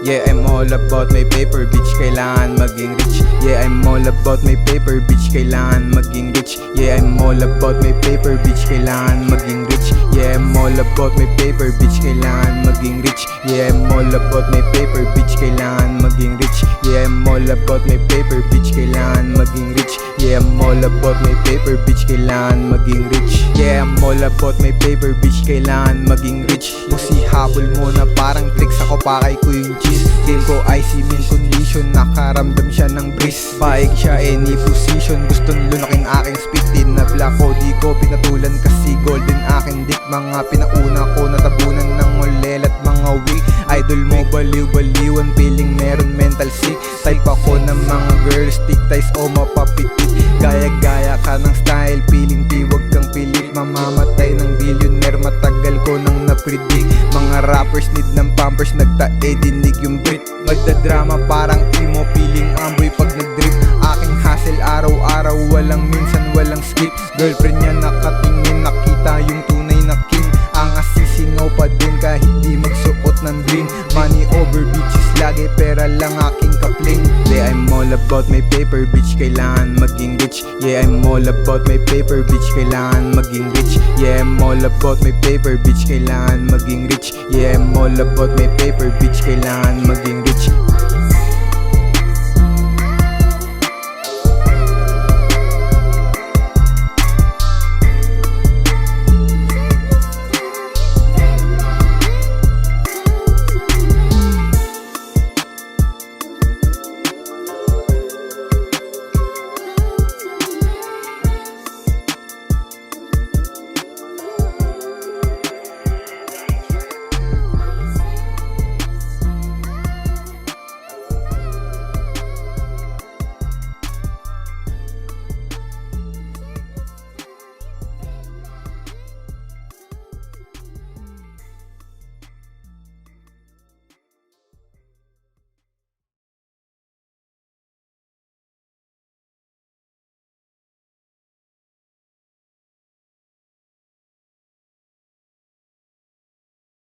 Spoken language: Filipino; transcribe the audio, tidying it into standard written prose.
Yeah, I'm all about my paper, bitch. Kailangan maging rich. Yeah, I'm all about my paper, bitch. Kailangan maging rich. Yeah, I'm all about my paper, bitch. Kailangan maging rich. Yeah, I'm all about my paper, bitch. Kailangan maging rich. Yeah, I'm all about my paper, bitch. Kailangan maging rich. Yeah, I'm all about my paper, bitch. Kailangan maging rich. Yeah, I'm all about my paper, bitch. Kailangan maging rich. Yeah, I'm all about my paper, bitch. Kailangan maging rich. Pusi habol mo na parang tricks, ako pa kay ko yung cheese. Game ko icy min condition, nakaramdam siya ng breeze. Paig siya any position, gustong lunakin aking speed. Din na black ko, di ko pinatulan kasi golden aking dick. Mga pinauna ko natabunan ng molel at mga weak. Idol mo baliw-baliwan, feeling meron mental sick. Type ako ng mga girls, stick ties o mapapitit. Gaya-gaya ka ng style, feeling wag kang pilit. Mamamatay ng billionaire, matagal ko nang napredict. Mga rappers need ng pampers, nagtae dinig yung beat. Magdadrama parang emo, feeling amboy pag nagdrip. Aking hustle araw-araw, walang minsan, walang skip. Girlfriend niya nakatingin, nakita yung tunay na king. Ang asisingaw pa din kahit di magsuot ng bling. Money over bitches, lagi pera lang aking kapling. Yeah, I'm all about my paper, bitch. Kailangan maging rich. Yeah, I'm all about my paper, bitch. Kailangan maging rich. Yeah, I'm all about my paper, bitch. Kailangan maging rich. Yeah, I'm all about my paper, bitch. Kailangan maging rich.